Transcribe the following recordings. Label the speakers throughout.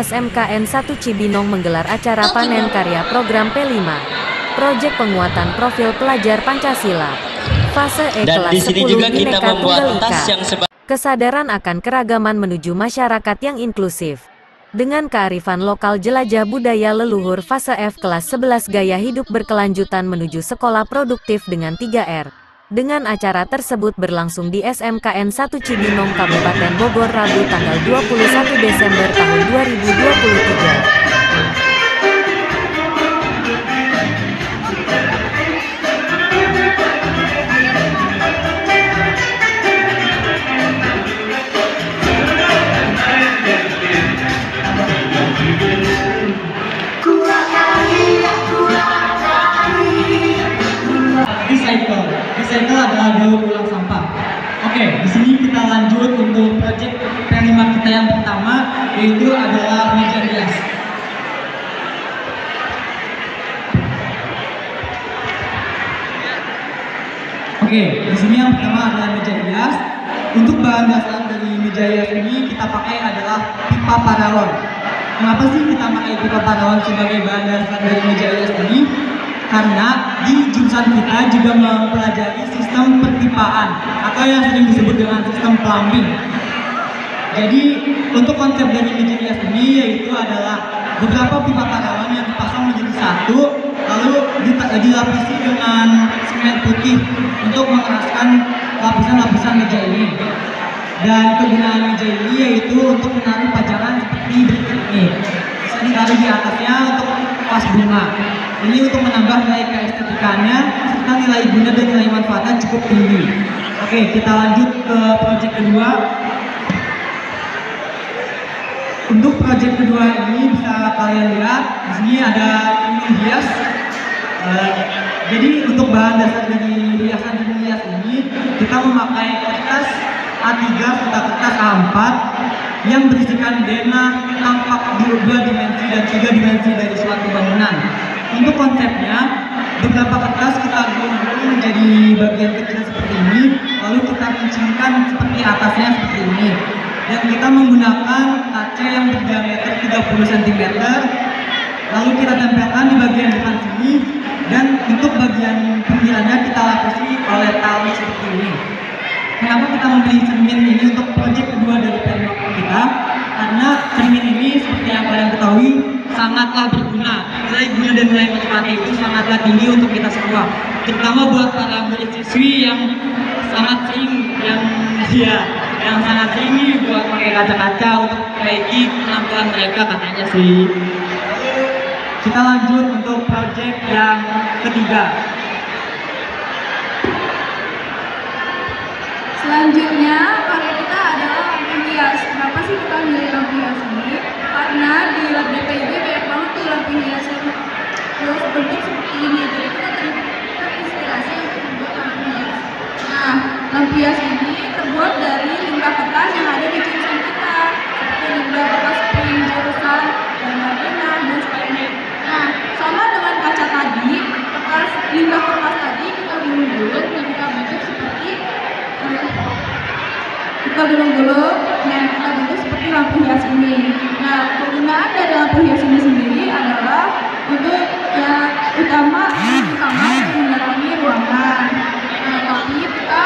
Speaker 1: SMKN 1 Cibinong menggelar acara panen karya program P5, Proyek Penguatan Profil Pelajar Pancasila, Fase E
Speaker 2: Dan
Speaker 1: kelas
Speaker 2: di sini
Speaker 1: 10
Speaker 2: juga kita
Speaker 1: Bhinneka
Speaker 2: membuat
Speaker 1: Tunggal
Speaker 2: tas
Speaker 1: Ika.
Speaker 2: yang
Speaker 1: Kesadaran akan keragaman menuju masyarakat yang inklusif. Dengan kearifan lokal jelajah budaya leluhur Fase F kelas 11 Gaya Hidup Berkelanjutan menuju Sekolah Produktif dengan 3R. Dengan acara tersebut berlangsung di SMKN 1 Cibinong, Kabupaten Bogor, Rabu tanggal 21 Desember tahun 2023.
Speaker 3: Recycle adalah daur ulang sampah. Oke, di sini kita lanjut untuk proyek P5 kita yang pertama, yaitu adalah meja hias. Oke, di sini yang pertama adalah meja hias. Untuk bahan dasar dari meja hias ini kita pakai adalah pipa paralon. Kenapa sih kita pakai pipa paralon sebagai bahan dasar dari meja hias ini? Karena di jurusan kita juga mempelajari sistem perpipaan atau yang sering disebut dengan sistem plumbing. Jadi untuk konsep dari meja hias ini yaitu adalah beberapa pipa paralon yang dipasang menjadi satu, lalu dilapisi dengan semen putih untuk mengeraskan lapisan-lapisan meja ini. Dan kegunaan meja ini yaitu untuk menaruh pajangan seperti berikut ini. Bisa ditaruh di atasnya untuk vas bunga. Ini untuk menambah nilai keestetikannya serta nilai guna dan nilai manfaatnya cukup tinggi. Oke, kita lanjut ke proyek kedua. Untuk proyek kedua ini bisa kalian lihat di sini ada cermin hias. Jadi untuk bahan dasar dari hiasan cermin hias ini kita memakai kertas A3 serta kertas A4 yang berisikan denah tampak 2 dimensi dan 3 dimensi dari suatu bangunan. Untuk konsepnya, beberapa kertas kita gulung menjadi bagian kecil seperti ini, lalu kita kencingkan seperti atasnya seperti ini. Dan kita menggunakan kaca yang berdiameter 30 cm, lalu kita tempelkan di bagian depan sini, dan untuk bagian pinggirannya kita lapisi oleh tali seperti ini. Kenapa kita membeli cermin ini untuk proyek kedua dari P5 kita? Karena cermin ini seperti yang kalian ketahui sangatlah berguna. Nilai guna dan nilai manfaatnya itu sangatlah tinggi untuk kita semua, terutama buat para mahasiswi yang sangat sering buat pakai kaca-kaca untuk memperbaiki penampilan mereka katanya sih. Kita lanjut untuk proyek yang ketiga.
Speaker 4: Selanjutnya karya kita adalah lampu hias. Kenapa sih kita milih lampu hias ini? Karena di lab DPIB banyak banget tuh lampu hias yang bentuk seperti ini. Jadi kita terinspirasi untuk membuat lampu hias. Nah, lampu hias ini terbuat dari limbah kertas yang ada di jurusan kita, seperti limbah bekas print jurusan dan marginal dan sebagainya. Nah, sama dengan kaca tadi, limbah kertas tadi kita gulung-gulung dan kita bentuk seperti seperti lampu hias ini. Nah, kegunaan dari lampu hias ini sendiri adalah untuk utama untuk menerangi ruangan. Nah, tapi kita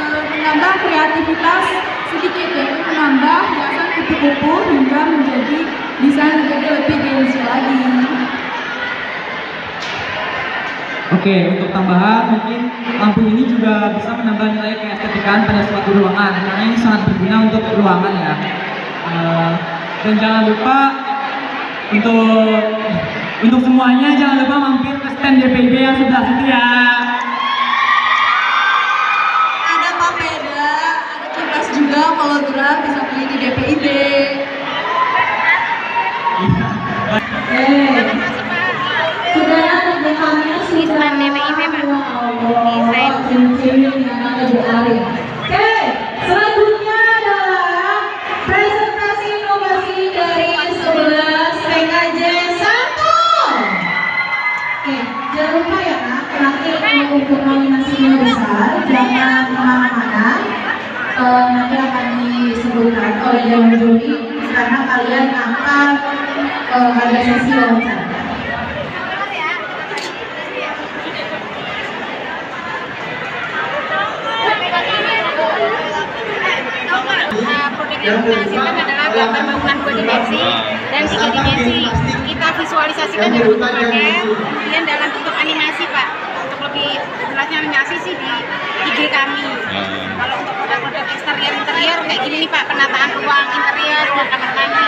Speaker 4: menambah kreativitas sedikit, yaitu menambah hiasan kupu-kupu hingga menjadi desain menjadi lebih gengsi lagi.
Speaker 3: Oke, untuk tambahan mungkin lampu ini juga bisa menambah nilai keestetikan pada suatu ruangan karena ini sangat berguna untuk ruangan ya. Dan jangan lupa untuk semuanya jangan lupa mampir ke stand DPIB yang sebelah situ ya.
Speaker 4: Ada papeda, ada kipas juga, hologram bisa beli di DPIB.
Speaker 5: Saudara terdepannya sudah desain. Oke, selanjutnya adalah presentasi inovasi dari 11 PKJ 1. Oke, jangan lupa ya Kak, terakhir untuk nominasinya besar, jangan kemana-mana. Nanti akan disebutkan oleh Dewan Juri karena kalian akan ada sesi wawancara.
Speaker 2: Produk yang kita hasilkan adalah gambar bangunan 2 dimensi dan 3 dimensi. Kita visualisasikan dalam bentuk paket, kemudian dalam bentuk animasi, Pak. Untuk lebih jelasnya animasi sih di IG kami. Kalau untuk produk-produk interior kayak gini nih, Pak, penataan ruang interior, ruang kamar mandi.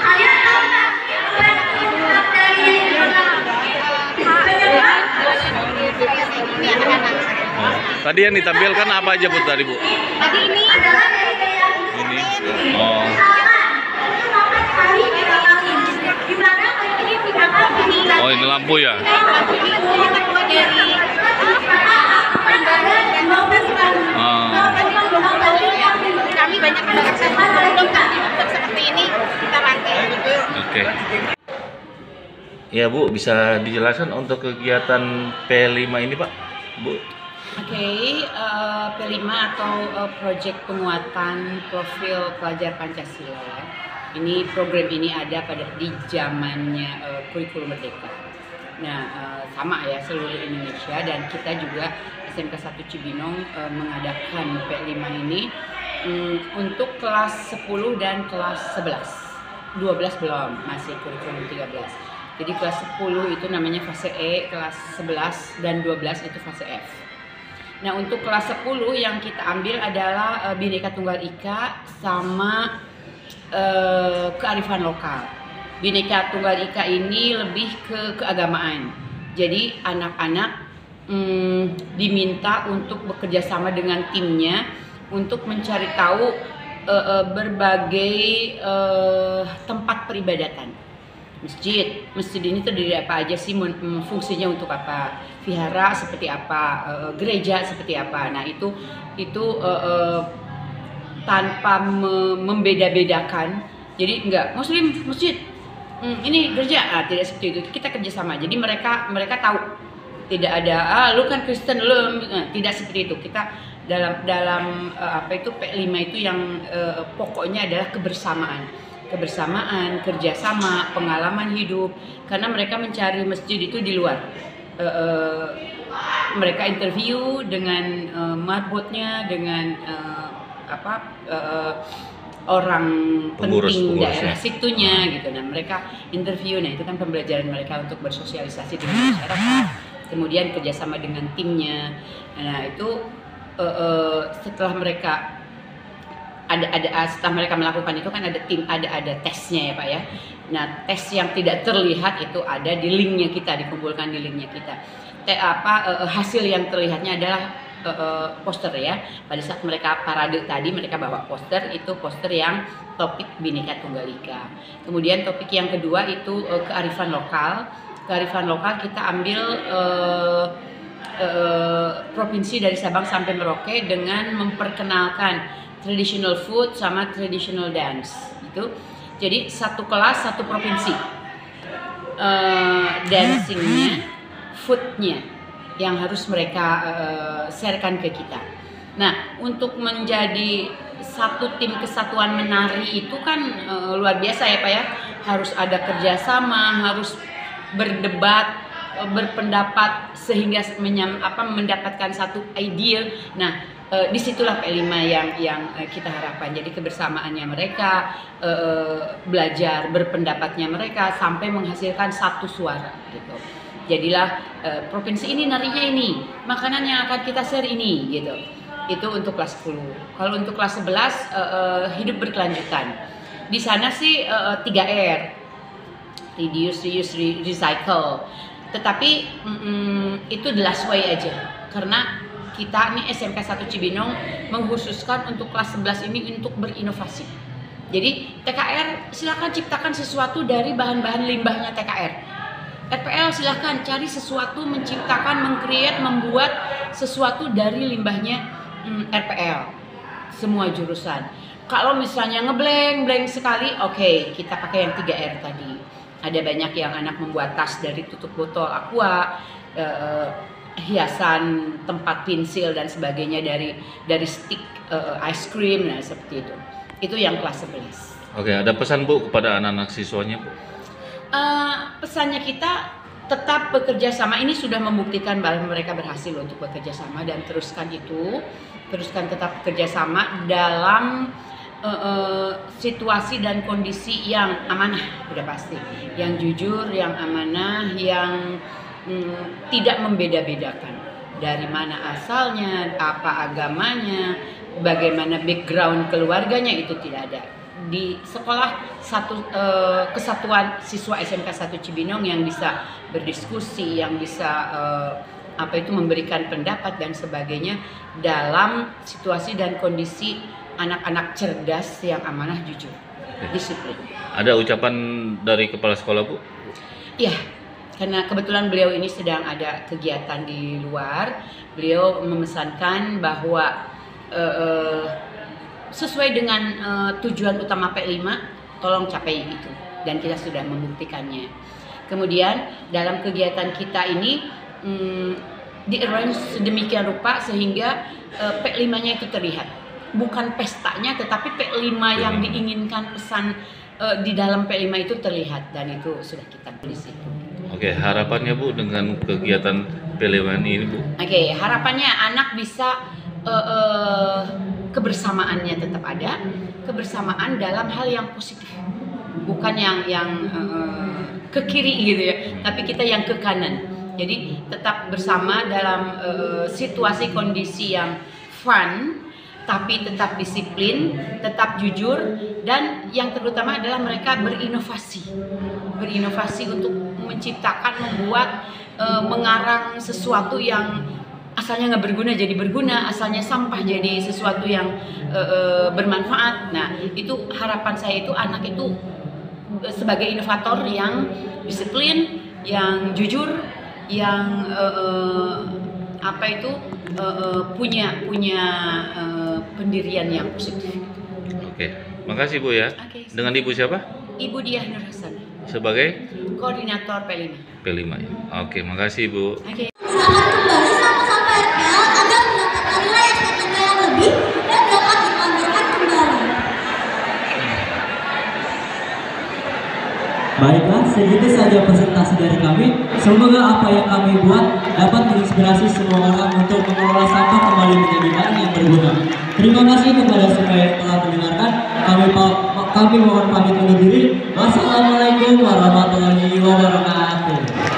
Speaker 2: Ini anak-anak.
Speaker 6: Tadi yang ditampilkan apa aja Bu tadi Bu?
Speaker 2: Tadi ini
Speaker 6: Ini. Oh. Oh, ini lampu ya?
Speaker 2: Kami banyak mendapatkan produk seperti ini kita pakai.
Speaker 6: Oke. Ya Bu, bisa dijelaskan untuk kegiatan P5 ini Pak? Bu?
Speaker 7: Oke, P5 atau Proyek Penguatan Profil Pelajar Pancasila. Ini program ini ada di zamannya kurikulum Merdeka. Nah, sama ya seluruh Indonesia, dan kita juga SMK 1 Cibinong mengadakan P5 ini untuk kelas 10 dan kelas 11. 12 belum, masih kurikulum 13. Jadi kelas 10 itu namanya fase E, kelas 11 dan 12 itu fase F. Nah, untuk kelas 10 yang kita ambil adalah Bhinneka Tunggal Ika sama kearifan lokal. Bhinneka Tunggal Ika ini lebih ke keagamaan. Jadi anak-anak diminta untuk bekerja sama dengan timnya untuk mencari tahu berbagai tempat peribadatan. Masjid ini terdiri apa aja sih, fungsinya untuk apa, vihara seperti apa, gereja seperti apa. Nah itu tanpa membeda-bedakan, jadi enggak muslim masjid, ini gereja, tidak seperti itu. Kita kerjasama, jadi mereka tahu, tidak ada lu kan Kristen lu, tidak seperti itu. Kita dalam apa itu P5 itu yang pokoknya adalah kebersamaan, kerjasama, pengalaman hidup. Karena mereka mencari masjid itu di luar. Mereka interview dengan marbotnya, dengan orang penting daerah situnya gitu. Nah, mereka interview. Nah, itu kan pembelajaran mereka untuk bersosialisasi dengan masyarakat. Kemudian kerjasama dengan timnya. Nah, itu setelah mereka setelah mereka melakukan itu kan ada tim, ada tesnya ya Pak ya. Nah, tes yang tidak terlihat itu ada di linknya kita, dikumpulkan di linknya kita. Hasil yang terlihatnya adalah poster ya. Pada saat mereka parade tadi mereka bawa poster, itu poster yang topik Bhinneka Tunggal Ika. Kemudian topik yang kedua itu kearifan lokal. Kearifan lokal kita ambil provinsi dari Sabang sampai Merauke dengan memperkenalkan traditional food sama traditional dance itu. Jadi satu kelas satu provinsi, dancingnya, foodnya yang harus mereka sharekan ke kita. Nah, untuk menjadi satu tim kesatuan menari itu kan luar biasa ya Pak ya. Harus ada kerjasama, harus berdebat, berpendapat sehingga mendapatkan satu ide. Nah, disitulah P5 yang kita harapkan. Jadi kebersamaannya mereka, belajar berpendapatnya mereka sampai menghasilkan satu suara gitu. Jadilah provinsi ini narinya ini, makanan yang akan kita share ini gitu. Itu untuk kelas 10. Kalau untuk kelas 11 hidup berkelanjutan. Di sana sih 3R. Reduce, reuse, recycle. Tetapi itu the last way aja. Karena kita nih SMK 1 Cibinong mengkhususkan untuk kelas 11 ini untuk berinovasi. Jadi TKR silakan ciptakan sesuatu dari bahan-bahan limbahnya TKR. RPL silahkan cari sesuatu, menciptakan, mengcreate, membuat sesuatu dari limbahnya RPL. Semua jurusan. Kalau misalnya ngeblank sekali, oke, kita pakai yang 3R tadi. Ada banyak yang anak membuat tas dari tutup botol aqua, hiasan tempat pensil dan sebagainya dari stick ice cream, nah seperti itu. Itu yang kelas 11.
Speaker 6: Oke, ada pesan Bu kepada anak-anak siswanya Bu?
Speaker 7: Pesannya kita tetap bekerja sama. Ini sudah membuktikan bahwa mereka berhasil untuk bekerja sama, dan teruskan tetap bekerja sama dalam situasi dan kondisi yang amanah, sudah pasti, yang jujur, yang amanah, yang tidak membeda-bedakan dari mana asalnya, apa agamanya, bagaimana background keluarganya, itu tidak ada. Di sekolah kesatuan siswa SMK 1 Cibinong yang bisa berdiskusi, yang bisa memberikan pendapat dan sebagainya dalam situasi dan kondisi anak-anak cerdas yang amanah, jujur, disiplin.
Speaker 6: Ada ucapan dari kepala sekolah Bu?
Speaker 7: Iya, karena kebetulan beliau ini sedang ada kegiatan di luar, beliau memesankan bahwa sesuai dengan tujuan utama P5, tolong capai itu, dan kita sudah membuktikannya. Kemudian dalam kegiatan kita ini di-arrange sedemikian rupa sehingga P5-nya itu terlihat. Bukan pestanya, tetapi P5 yang diinginkan pesan di dalam P5 itu terlihat, dan itu sudah kita tulis itu.
Speaker 6: Oke, harapannya Bu dengan kegiatan P5 ini Bu?
Speaker 7: Oke, harapannya anak bisa kebersamaannya tetap ada, kebersamaan dalam hal yang positif, bukan yang ke kiri gitu ya, tapi kita yang ke kanan. Jadi tetap bersama dalam situasi kondisi yang fun, tapi tetap disiplin, tetap jujur, dan yang terutama adalah mereka berinovasi untuk menciptakan, membuat, mengarang sesuatu yang asalnya nggak berguna jadi berguna, asalnya sampah jadi sesuatu yang bermanfaat. Nah, itu harapan saya, itu anak itu sebagai inovator yang disiplin, yang jujur, yang punya pendirian yang positif.
Speaker 6: Oke, makasih Bu ya.
Speaker 7: Oke.
Speaker 6: Dengan Ibu siapa?
Speaker 7: Ibu Diah Nur Hasan,
Speaker 6: Sebagai
Speaker 7: koordinator P5.
Speaker 6: P5 ya. Oke, makasih Bu.
Speaker 7: Oke.
Speaker 8: Gunakan kembali sampah-sampah RPL agar mendapatkan nilai SPTK yang lebih dan dapat dipamerkan kembali.
Speaker 3: Baiklah, segitu saja presentasi dari kami. Semoga apa yang kami buat dapat menginspirasi semua orang untuk mengelola sampah kembali menjadi barang yang berguna. Terima kasih kepada semua yang telah mendengarkan. Kami mohon pamit undur diri. Wassalamualaikum warahmatullahi wabarakatuh.